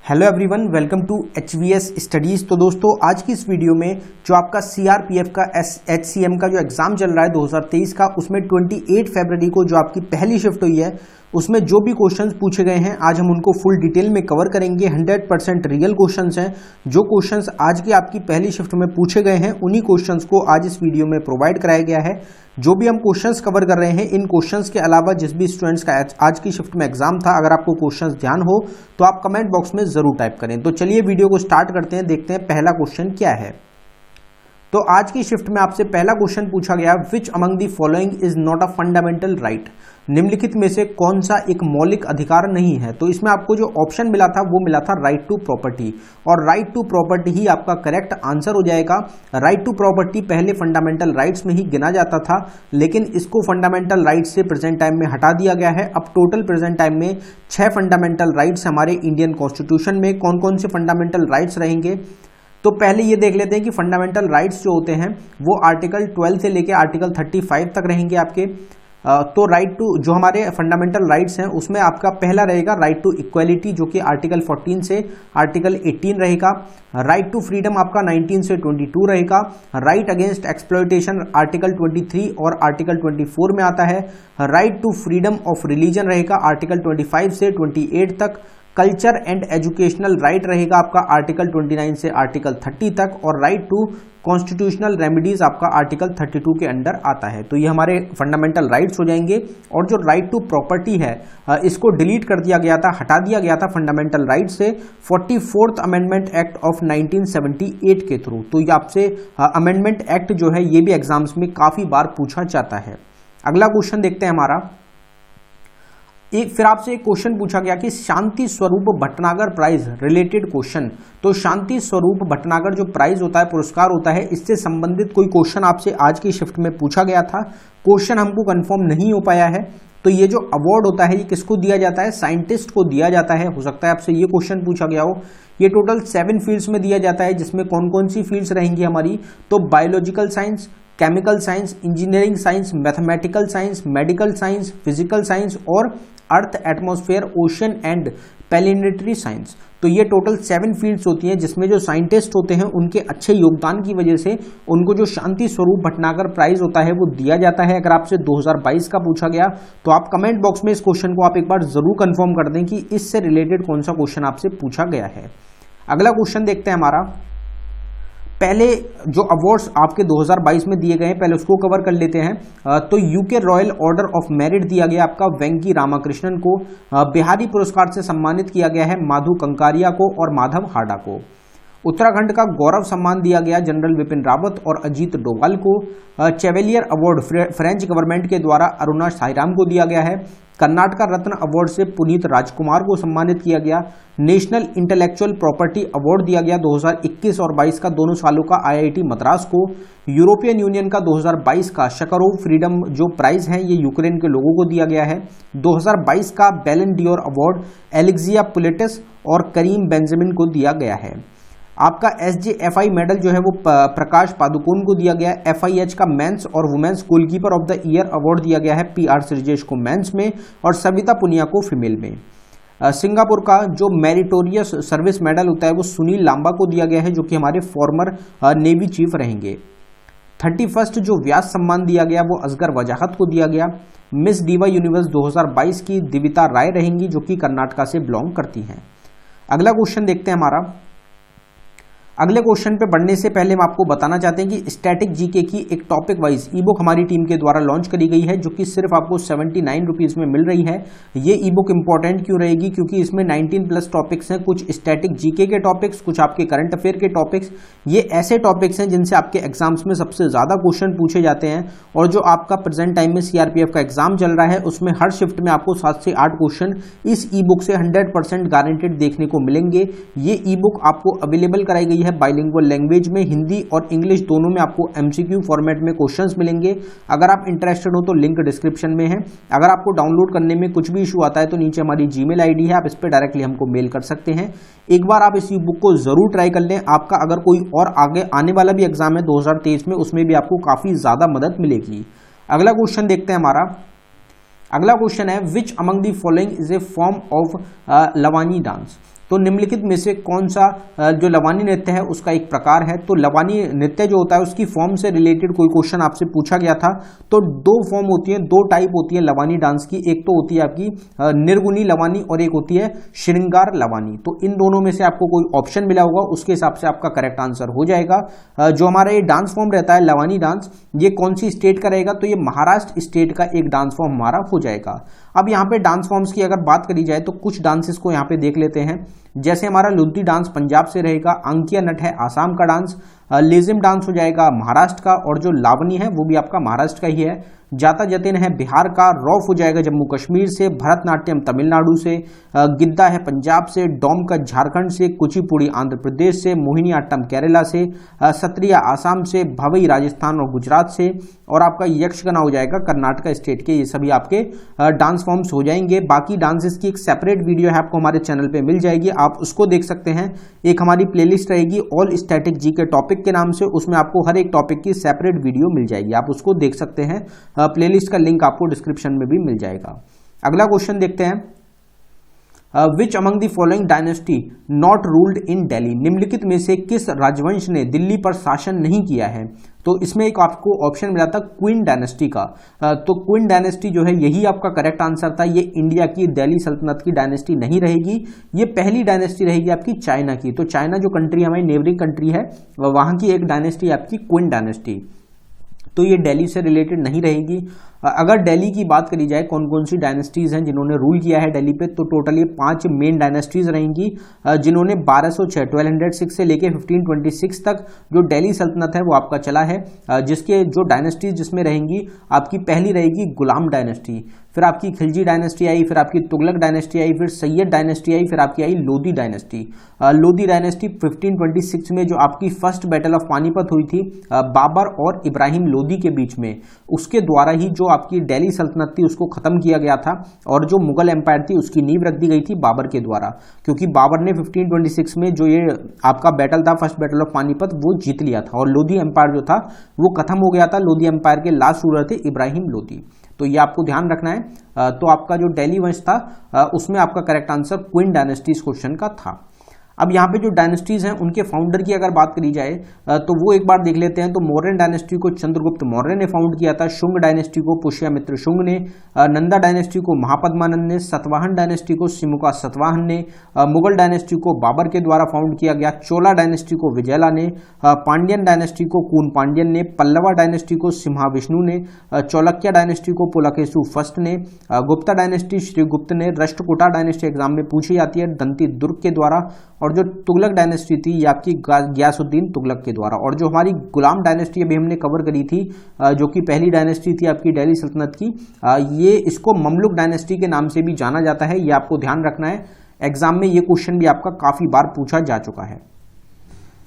Hello everyone, welcome to HVS studies. तो दोस्तों, आज की इस वीडियो में जो आपका CRPF का HCM का जो एग्ज़ाम चल रहा है 2023 का, उसमें 28 फरवरी को जो आपकी पहली शिफ्ट हुई है उसमें जो भी क्वेश्चंस पूछे गए हैं आज हम उनको फुल डिटेल में कवर करेंगे। 100% रियल क्वेश्चंस हैं। जो क्वेश्चंस आज की आपकी पहली शिफ्ट में पूछे गए हैं उन्हीं क्वेश्चंस को आज इस वीडियो में प्रोवाइड कराया गया है। जो भी हम क्वेश्चंस कवर कर रहे हैं, इन क्वेश्चंस के अलावा जिस भी स्टूडेंट्स का आज की शिफ्ट में एग्जाम था, अगर आपको क्वेश्चंस ध्यान हो तो आप कमेंट बॉक्स में जरूर टाइप करें। तो चलिए वीडियो को स्टार्ट करते हैं, देखते हैं पहला क्वेश्चन क्या है। तो आज की शिफ्ट में आपसे पहला क्वेश्चन पूछा गया, which among the following is not a fundamental right. निम्नलिखित में से कौन सा एक मौलिक अधिकार नहीं है। तो इसमें आपको जो ऑप्शन मिला था वो मिला था राइट टू प्रॉपर्टी, और राइट टू प्रॉपर्टी ही आपका करेक्ट आंसर हो जाएगा। राइट टू प्रॉपर्टी पहले फंडामेंटल राइट्स में ही गिना जाता था, लेकिन इसको फंडामेंटल राइट्स से प्रेजेंट टाइम में हटा दिया गया है। अब टोटल प्रेजेंट टाइम में 6 फंडामेंटल राइट्स हमारे इंडियन कॉन्स्टिट्यूशन में। कौन कौन से फंडामेंटल राइट्स रहेंगे, तो पहले ये देख लेते हैं कि फंडामेंटल राइट्स जो होते हैं वो आर्टिकल 12 से लेके आर्टिकल 35 तक रहेंगे आपके। तो राइट टू जो हमारे फंडामेंटल राइट्स हैं उसमें आपका पहला रहेगा राइट टू इक्वलिटी, जो कि आर्टिकल 14 से आर्टिकल 18 रहेगा। राइट टू फ्रीडम आपका 19 से 22 रहेगा। राइट अगेंस्ट एक्सप्लॉयटेशन आर्टिकल 23 और आर्टिकल 24 में आता है। Right to freedom of religion रहेगा आर्टिकल 25 से 28 तक। कल्चर एंड एजुकेशनल राइट रहेगा आपका आर्टिकल 29 से आर्टिकल 30 तक। और राइट टू कॉन्स्टिट्यूशनल रेमेडीज आपका आर्टिकल 32 के अंडर आता है। तो ये हमारे फंडामेंटल राइट्स हो जाएंगे। और जो राइट टू प्रॉपर्टी है इसको डिलीट कर दिया गया था, हटा दिया गया था फंडामेंटल राइट से 44th अमेंडमेंट एक्ट ऑफ 1978 के थ्रू। तो ये आपसे अमेंडमेंट एक्ट जो है ये भी एग्जाम्स में काफी बार पूछा जाता है। अगला क्वेश्चन देखते हैं हमारा। फिर आपसे एक क्वेश्चन पूछा गया कि Shanti Swarup Bhatnagar prize related question. तो शांति स्वरूप भटनागर जो प्राइज होता है, पुरस्कार होता है, इससे संबंधित कोई क्वेश्चन आपसे आज की शिफ्ट में पूछा गया था। क्वेश्चन हमको कंफर्म नहीं हो पाया है। तो ये जो अवार्ड होता है ये किसको दिया जाता है, साइंटिस्ट को दिया जाता है। हो सकता है आपसे ये क्वेश्चन पूछा गया हो। ये टोटल 7 फील्ड्स में दिया जाता है, जिसमें कौन कौन सी फील्ड्स रहेंगी हमारी, तो biological science, chemical science, engineering science, mathematical science, medical science, physical science और earth, atmosphere, ocean and planetary science. तो ये टोटल 7 फील्ड्स होती हैं, जिसमें जो साइंटिस्ट होते हैं उनके अच्छे योगदान की वजह से उनको जो शांति स्वरूप भटनागर प्राइज होता है वो दिया जाता है। अगर आपसे 2022 का पूछा गया तो आप कमेंट बॉक्स में इस क्वेश्चन को आप एक बार जरूर कंफर्म कर दें कि इससे रिलेटेड कौन सा क्वेश्चन आपसे पूछा गया है। अगला क्वेश्चन देखते हैं हमारा। पहले जो अवार्ड्स आपके 2022 में दिए गए हैं पहले उसको कवर कर लेते हैं। तो UK royal order of merit दिया गया आपका वेंकी रामाकृष्णन को। बिहारी पुरस्कार से सम्मानित किया गया है माधु कंकारिया को और माधव हाडा को। उत्तराखंड का गौरव सम्मान दिया गया जनरल विपिन रावत और अजीत डोभाल को। चेवेलियर अवार्ड फ्रेंच गवर्नमेंट के द्वारा अरुणा साईराम को दिया गया है। कर्नाटक रत्न अवार्ड से पुनीत राजकुमार को सम्मानित किया गया। नेशनल इंटेलेक्चुअल प्रॉपर्टी अवार्ड दिया गया 2021 और 22 का दोनों सालों का IIT मद्रास को। यूरोपियन यूनियन का 2022 का शकरोव फ्रीडम जो प्राइज है ये यूक्रेन के लोगों को दिया गया है। 2022 का बैलन डियोर अवार्ड एलेक्सिया पुलेटिस और करीम बेंजामिन को दिया गया है। आपका SJFI मेडल जो है वो प्रकाश पादुकोण को दिया गया है। FIH का मेंस और women's goalkeeper of the year award दिया गया है PR श्रीजेश को मेंस में और सविता पुनिया को फीमेल में। सिंगापुर का जो मेरिटोरियस सर्विस मेडल होता है वो सुनील लांबा को दिया गया है, जो कि हमारे फॉर्मर नेवी चीफ रहेंगे। 31st जो व्यास सम्मान दिया गया वो असगर वजाहत को दिया गया। मिस डीवा यूनिवर्स 2022 की दिविता राय रहेंगी, जो कि कर्नाटका से बिलोंग करती हैं। अगला क्वेश्चन देखते हैं हमारा। अगले क्वेश्चन पे बढ़ने से पहले हम आपको बताना चाहते हैं कि स्टैटिक जीके की एक टॉपिक वाइज ई बुक हमारी टीम के द्वारा लॉन्च करी गई है, जो कि सिर्फ आपको 79 रुपीज़ में मिल रही है। ये ई बुक इंपॉर्टेंट क्यों रहेगी, क्योंकि इसमें 19+ टॉपिक्स हैं, कुछ स्टैटिक जीके के टॉपिक्स, कुछ आपके करंट अफेयर के टॉपिक्स। ये ऐसे टॉपिक्स हैं जिनसे आपके एग्जाम्स में सबसे ज़्यादा क्वेश्चन पूछे जाते हैं। और जो आपका प्रेजेंट टाइम में CRPF का एग्जाम चल रहा है उसमें हर शिफ्ट में आपको 7 से 8 क्वेश्चन इस ई बुक से 100% गारंटेड देखने को मिलेंगे। ये ई बुक आपको अवेलेबल कराई गई है बाइलिंगुअल लैंग्वेज में, हिंदी और इंग्लिश दोनों में आपको MCQ फॉर्मेट में क्वेश्चंस मिलेंगे। अगर आप इंटरेस्टेड हो तो लिंक डिस्क्रिप्शन में है। अगर आपको डाउनलोड करने में कुछ भी इशू आता है तो नीचे हमारी जीमेल आईडी है, आप इस पर डायरेक्टली हमको मेल कर सकते हैं। एक बार आप इस ई बुक को जरूर ट्राई कर लें। आपका अगर कोई और आगे आने वाला भी एग्जाम है 2023 में, उसमें भी आपको काफी ज्यादा मदद मिलेगी। अगला क्वेश्चन देखते हैं हमारा। अगला क्वेश्चन है which among the following is a form of Lavani dance. तो तो निम्नलिखित में से कौन सा जो लवानी नृत्य है उसका एक प्रकार है। तो लवानी नृत्य जो होता है उसकी फॉर्म से रिलेटेड कोई क्वेश्चन आपसे पूछा गया था। तो दो फॉर्म होती है, दो टाइप होती है लवानी डांस की, एक तो होती है आपकी निर्गुणी लवानी और एक होती है श्रृंगार लवानी। तो इन दोनों में से आपको कोई ऑप्शन मिला होगा, उसके हिसाब से आपका करेक्ट आंसर हो जाएगा। जो हमारा ये डांस फॉर्म रहता है लवानी डांस, ये कौन सी स्टेट का रहेगा, तो ये महाराष्ट्र स्टेट का एक डांस फॉर्म हमारा हो जाएगा। अब यहाँ पे डांस फॉर्म्स की अगर बात करी जाए तो कुछ डांसेस को यहाँ पे देख लेते हैं। जैसे हमारा लुद्दी डांस पंजाब से रहेगा, अंकिया नट है आसाम का डांस, लेजिम डांस हो जाएगा महाराष्ट्र का, और जो लावनी है वो भी आपका महाराष्ट्र का ही है। जाता जतिन है बिहार का, रौफ हो जाएगा जम्मू कश्मीर से, भरतनाट्यम तमिलनाडु से, गिद्दा है पंजाब से, डोमकच झारखंड से, कुचिपुड़ी आंध्र प्रदेश से, मोहिनीअट्टम केरला से, सत्रिया आसाम से, भवई राजस्थान और गुजरात से, और आपका यक्षगाना हो जाएगा कर्नाटक स्टेट के। ये सभी आपके डांस फॉर्म्स हो जाएंगे। बाकी डांसेस की एक सेपरेट वीडियो है आपको हमारे चैनल पे मिल जाएगी, आप उसको देख सकते हैं। एक हमारी प्लेलिस्ट रहेगी ऑल स्टैटिक जी के टॉपिक के नाम से, उसमें आपको हर एक टॉपिक की सेपरेट वीडियो मिल जाएगी, आप उसको देख सकते हैं। प्लेलिस्ट का लिंक आपको डिस्क्रिप्शन में भी मिल जाएगा। अगला क्वेश्चन देखते हैं, which among the following dynasty not ruled इन दिल्ली, निम्नलिखित में से किस राजवंश ने दिल्ली पर शासन नहीं किया है। तो इसमें एक आपको ऑप्शन मिला था क्वीन डायनेस्टी का, तो क्वीन डायनेस्टी जो है यही आपका करेक्ट आंसर था। ये इंडिया की दिल्ली सल्तनत की डायनेस्टी नहीं रहेगी, ये पहली डायनेस्टी रहेगी आपकी चाइना की। तो चाइना जो कंट्री हमारी नेबरिंग कंट्री है, वहां की एक डायनेस्टी आपकी क्वीन डायनेस्टी, तो ये दिल्ली से रिलेटेड नहीं रहेगी। अगर दिल्ली की बात करी जाए कौन कौन सी डायनेस्टीज हैं जिन्होंने रूल किया है दिल्ली पे, तो टोटल ये 5 मेन डायनेस्टीज रहेंगी जिन्होंने 1206 से लेके 1526 तक जो दिल्ली सल्तनत है वो आपका चला है। जिसके जो डायनेस्टीज जिसमें रहेंगी, आपकी पहली रहेगी गुलाम डायनेस्टी, फिर आपकी खिलजी डायनेस्टी आई, फिर आपकी तुगलक डायनेस्टी आई, फिर सैयद डायनेस्टी आई, फिर आपकी आई लोधी डायनेस्टी। लोधी डायनेस्टी 1526 में जो आपकी फर्स्ट बैटल ऑफ पानीपत हुई थी बाबर और इब्राहिम लोधी के बीच में, उसके द्वारा ही जो आपकी दिल्ली सल्तनत थी उसको खत्म किया गया था, और जो मुगल एम्पायर थी उसकी नींव रख दी गई थी बाबर के द्वारा, क्योंकि बाबर ने 1526 में जो ये आपका बैटल था फर्स्ट बैटल ऑफ पानीपत वो जीत लिया था, और लोधी एम्पायर जो था वो खत्म हो गया था। लोधी एम्पायर के लास्ट रूलर थे इब्राहिम लोधी, तो ये आपको ध्यान रखना है। तो आपका जो दिल्ली वंश था उसमें आपका करेक्ट आंसर क्वीन डायनेस्टी इस क्वेश्चन का था। अब यहाँ पे जो डायनेस्टीज हैं उनके फाउंडर की अगर बात करी जाए तो वो एक बार देख लेते हैं। तो मौर्यन डायनेस्टी को चंद्रगुप्त मौर्य ने फाउंड किया था, शुंग डायनेस्टी को पुष्यमित्र शुंग ने, नंदा डायनेस्टी को महापद्मानंद ने, सतवाहन डायनेस्टी को सिमुका सतवाहन ने, मुगल डायनेस्टी को बाबर के द्वारा फाउंड किया गया, चोला डायनेस्टी को विजयला ने, पांड्यन डायनेस्टी को कून पांड्यन ने, पल्लवा डायनेस्टी को सिम्हा विष्णु ने, चौलक्या डायनेस्टी को पुलकेशु फर्स्ट ने, गुप्ता डायनेस्टी श्रीगुप्त ने, राष्ट्रकूटा डायनेस्टी एग्जाम में पूछी जाती है दंती दुर्ग के द्वारा, और जो तुगलक डायनेस्टी थी ये आपकी गयासुद्दीन तुगलक के द्वारा, और जो हमारी गुलाम डायनेस्टी अभी हमने कवर करी थी जो कि पहली डायनेस्टी थी आपकी दिल्ली सल्तनत की, ये इसको ममलुक डायनेस्टी के नाम से भी जाना जाता है। ये आपको ध्यान रखना है, एग्जाम में ये क्वेश्चन भी आपका काफी बार पूछा जा चुका है।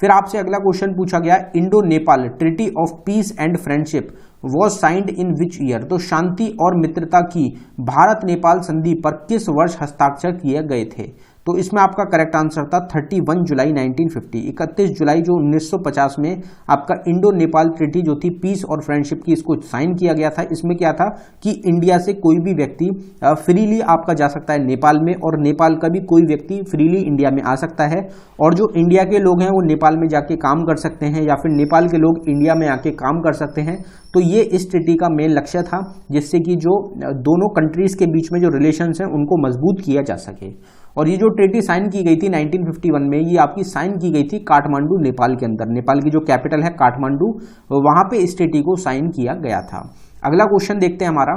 फिर आपसे अगला क्वेश्चन पूछा गया, Indo Nepal treaty of peace and friendship was signed in which year, तो शांति और मित्रता की भारत नेपाल संधि पर किस वर्ष हस्ताक्षर किए गए थे। तो इसमें आपका करेक्ट आंसर था 31 जुलाई 1950, 31 जुलाई जो 1950 में आपका इंडो नेपाल ट्रीटी जो थी पीस और फ्रेंडशिप की, इसको साइन किया गया था। इसमें क्या था कि इंडिया से कोई भी व्यक्ति फ्रीली आपका जा सकता है नेपाल में, और नेपाल का भी कोई व्यक्ति फ्रीली इंडिया में आ सकता है, और जो इंडिया के लोग हैं वो नेपाल में जाके काम कर सकते हैं, या फिर नेपाल के लोग इंडिया में आके काम कर सकते हैं। तो ये इस ट्रीटी का मेन लक्ष्य था, जिससे कि जो दोनों कंट्रीज के बीच में जो रिलेशंस हैं उनको मजबूत किया जा सके। और ये जो ट्रीटी साइन की गई थी 1951 में, ये आपकी साइन की गई थी काठमांडू नेपाल के अंदर, नेपाल की जो कैपिटल है काठमांडू, वहां पे इस ट्रीटी को साइन किया गया था। अगला क्वेश्चन देखते हैं हमारा।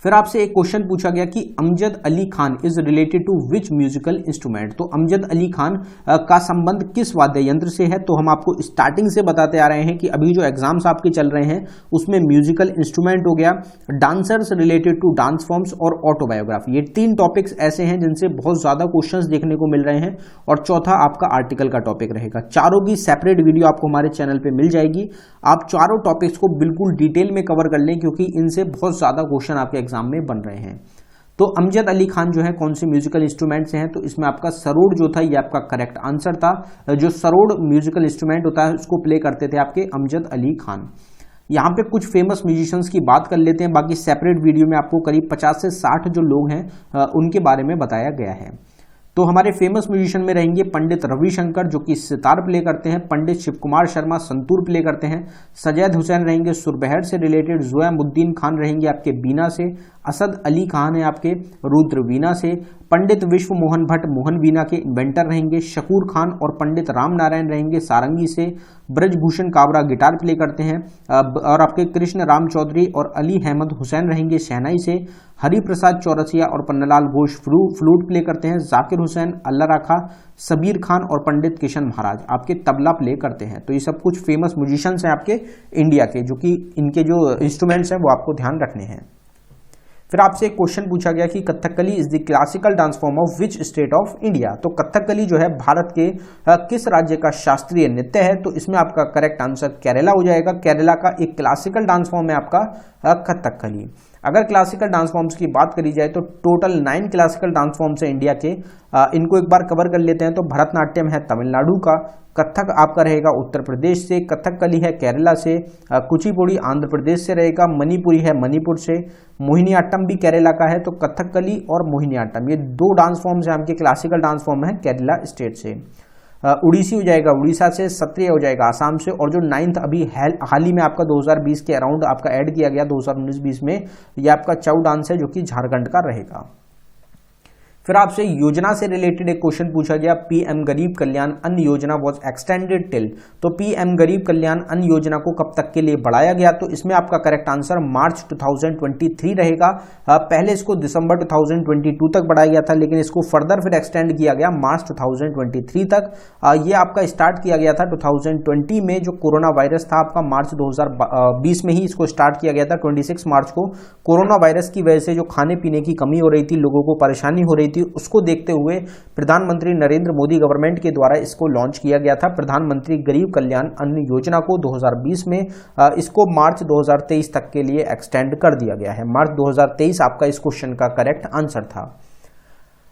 फिर आपसे एक क्वेश्चन पूछा गया कि Amjad Ali Khan is related to which musical instrument, तो अमजद अली खान का संबंध किस वाद्य यंत्र से है। तो हम आपको स्टार्टिंग से बताते आ रहे हैं कि अभी जो एग्जाम्स आपके चल रहे हैं उसमें म्यूजिकल इंस्ट्रूमेंट हो गया, dancers related to dance forms और ऑटोबायोग्राफी, ये 3 टॉपिक्स ऐसे हैं जिनसे बहुत ज्यादा क्वेश्चंस देखने को मिल रहे हैं, और चौथा आपका आर्टिकल का टॉपिक रहेगा। चारों की सेपरेट वीडियो आपको हमारे चैनल पे मिल जाएगी, आप चारों टॉपिक्स को बिल्कुल डिटेल में कवर कर लें, क्योंकि इनसे बहुत ज्यादा क्वेश्चन आपके एग्जाम में बन रहे हैं। तो अमजद अली खान जो है कौन से म्यूजिकल इंस्ट्रूमेंट से हैं, तो इसमें आपका सरोद जो था ये आपका करेक्ट आंसर था। जो सरोद म्यूजिकल इंस्ट्रूमेंट होता है उसको प्ले करते थे आपके अमजद अली खान। यहाँ पे कुछ फेमस म्यूजिशियंस की बात कर लेते हैं, बाकी सेपरेट वीडियो में आपको करीब 50 से 60 जो लोग हैं उनके बारे में बताया गया है। तो हमारे फेमस म्यूजिशियन में रहेंगे पंडित रविशंकर जो कि सितार प्ले करते हैं, पंडित शिव कुमार शर्मा संतूर प्ले करते हैं, सजैद हुसैन रहेंगे सुरबहर से रिलेटेड, ज़ुएमुद्दीन खान रहेंगे आपके बीना से, असद अली खान है आपके रुद्र वीणा से, पंडित विश्व मोहन भट्ट मोहन वीणा के इन्वेंटर रहेंगे, शकूर खान और पंडित राम नारायण रहेंगे सारंगी से, ब्रजभूषण काबरा गिटार प्ले करते हैं और आपके कृष्ण राम चौधरी और अली अहमद हुसैन रहेंगे शहनाई से, हरिप्रसाद चौरसिया और पन्नालाल घोष फ्लूट प्ले करते हैं, जाकिर हुसैन अल्लाह राखा, सबीर खान और पंडित किशन महाराज आपके तबला प्ले करते हैं। तो ये सब कुछ फेमस म्यूजिशियंस हैं आपके इंडिया के, जो कि इनके जो इंस्ट्रूमेंट्स हैं वो आपको ध्यान रखने हैं। फिर आपसे एक क्वेश्चन पूछा गया कि Kathakali is the classical dance form of which state of India. तो कथकली जो है भारत के किस राज्य का शास्त्रीय नृत्य है? तो इसमें आपका करेक्ट आंसर केरला हो जाएगा। केरला का एक क्लासिकल डांस फॉर्म है आपका कथकली। अगर क्लासिकल डांस फॉर्म्स की बात करी जाए तो टोटल 9 क्लासिकल डांस फॉर्म्स है इंडिया के। इनको एक बार कवर कर लेते हैं। तो भरतनाट्यम है तमिलनाडु का, कथक आपका रहेगा उत्तर प्रदेश से, कथकली है केरला से, कुचिपुड़ी आंध्र प्रदेश से रहेगा, मणिपुरी है मणिपुर से, मोहिनीअट्टम भी केरला का है। तो कथकली और मोहिनीअट्टम ये 2 डांस फॉर्म्स हैं आपके क्लासिकल डांस फॉर्म है केरला स्टेट से। उड़ीसी हो जाएगा उड़ीसा से, सत्रिय हो जाएगा आसाम से, और जो 9th अभी हाल ही में आपका 2020 के अराउंड आपका ऐड किया गया 2019-20 में, ये आपका चाउ डांस है जो कि झारखंड का रहेगा। फिर आपसे योजना से रिलेटेड एक क्वेश्चन पूछा गया, पीएम गरीब कल्याण अन्न योजना वाज एक्सटेंडेड टिल। तो पीएम गरीब कल्याण अन्न योजना को कब तक के लिए बढ़ाया गया? तो इसमें आपका करेक्ट आंसर मार्च 2023 रहेगा। पहले इसको दिसंबर 2022 तक बढ़ाया गया था, लेकिन इसको फर्दर फिर एक्सटेंड किया गया मार्च 2023 तक। ये आपका स्टार्ट किया गया था 2020 में, जो कोरोना वायरस था आपका मार्च 2020 में ही इसको स्टार्ट किया गया था 26 मार्च को। कोरोना वायरस की वजह से जो खाने पीने की कमी हो रही थी, लोगों को परेशानी हो रही थी, उसको देखते हुए प्रधानमंत्री नरेंद्र मोदी गवर्नमेंट के द्वारा इसको लॉन्च किया गया था, प्रधानमंत्री गरीब कल्याण अन्न योजना को 2020 में। इसको मार्च 2023 तक के लिए एक्सटेंड कर दिया गया है। मार्च 2023 आपका इस क्वेश्चन का करेक्ट आंसर था।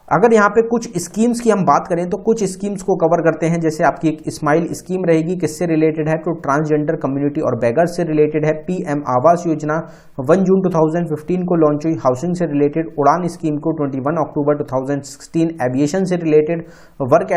अगर यहाँ पे कुछ स्कीम्स की हम बात करें तो कुछ स्कीम्स को कवर करते हैं। जैसे आपकी एक स्माइल स्कीम रहेगी, किससे रिलेटेड है? तो ट्रांसजेंडर कम्युनिटी और बेगर्स से रिलेटेड है। पीएम आवास योजना 1 जून 2015 को लॉन्च हुई, हाउसिंग से रिलेटेड। उड़ान स्कीम को 21 अक्टूबर 2016 एविएशन से रिलेटेड। वर्क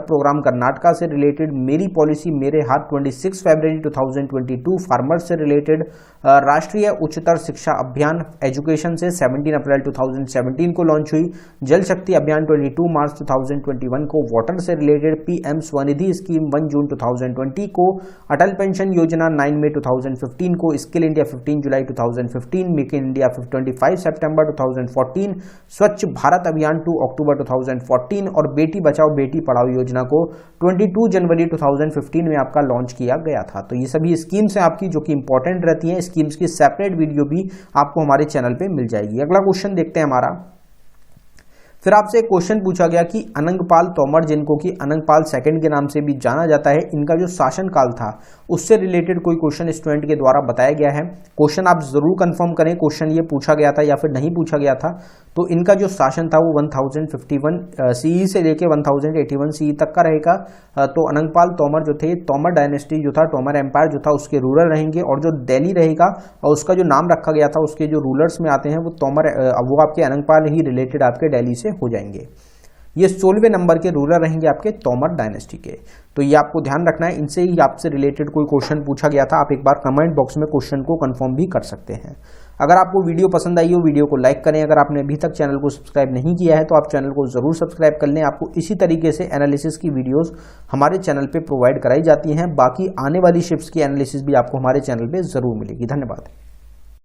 प्रोग्राम कर्नाटका से रिलेटेड। मेरी पॉलिसी मेरे हाथ 26 फरवरी 2022 फार्मर्स से रिलेटेड। राष्ट्रीय उच्चतर शिक्षा अभियान एजुकेशन से 17 अप्रैल 2017 को लॉन्च हुई। जल शक्ति अभियान 22 मार्च 2021 को वाटर से रिलेटेड। पीएम स्वनिधि स्कीम 1 जून 2020 को। अटल पेंशन योजना 9 मई 2015 को। Skill India 15 July 2015। Make in India 25 सितंबर 2014। स्वच्छ भारत अभियान 2 अक्टूबर 2014 और बेटी बचाओ बेटी पढ़ाओ योजना को 22 जनवरी 2015 में आपका लॉन्च किया गया था। तो ये सभी स्कीम्स हैं आपकी जो कि इंपॉर्टेंट रहती हैं। स्कीम्स की सेपरेट वीडियो भी आपको हमारे चैनल पे मिल जाएगी। अगला क्वेश्चन देखते हैं हमारा। फिर आपसे एक क्वेश्चन पूछा गया कि अनंगपाल तोमर, जिनको कि अनंगपाल सेकंड के नाम से भी जाना जाता है, इनका जो शासनकाल था उससे रिलेटेड कोई क्वेश्चन स्टूडेंट के द्वारा बताया गया है। क्वेश्चन आप जरूर कंफर्म करें, क्वेश्चन ये पूछा गया था या फिर नहीं पूछा गया था। तो इनका जो शासन था वो 1051 सीई से लेके 1081 सीई तक का रहेगा। तो अनंगपाल तोमर जो थे, तोमर डायनेस्टी जो था, तोमर एम्पायर जो था, उसके रूलर रहेंगे। और जो दिल्ली रहेगा और उसका जो नाम रखा गया था, उसके जो रूलर्स में आते हैं वो तोमर, वो आपके अनंगपाल ही रिलेटेड आपके दिल्ली से हो जाएंगे। ये 16वें नंबर के रूलर रहेंगे आपके तोमर डायनेस्टी के। तो ये आपको ध्यान रखना है। इनसे ही आपसे रिलेटेड कोई क्वेश्चन पूछा गया था, आप एक बार कमेंट बॉक्स में क्वेश्चन को कंफर्म भी कर सकते हैं। अगर आपको वीडियो पसंद आई हो, वीडियो को लाइक करें। अगर आपने अभी तक चैनल को सब्सक्राइब नहीं किया है तो आप चैनल को जरूर सब्सक्राइब कर लें। आपको इसी तरीके से एनालिसिस की वीडियोस हमारे चैनल पे प्रोवाइड कराई जाती हैं। बाकी आने वाली शिफ्ट्स की एनालिसिस भी आपको हमारे चैनल पे जरूर मिलेगी। धन्यवाद।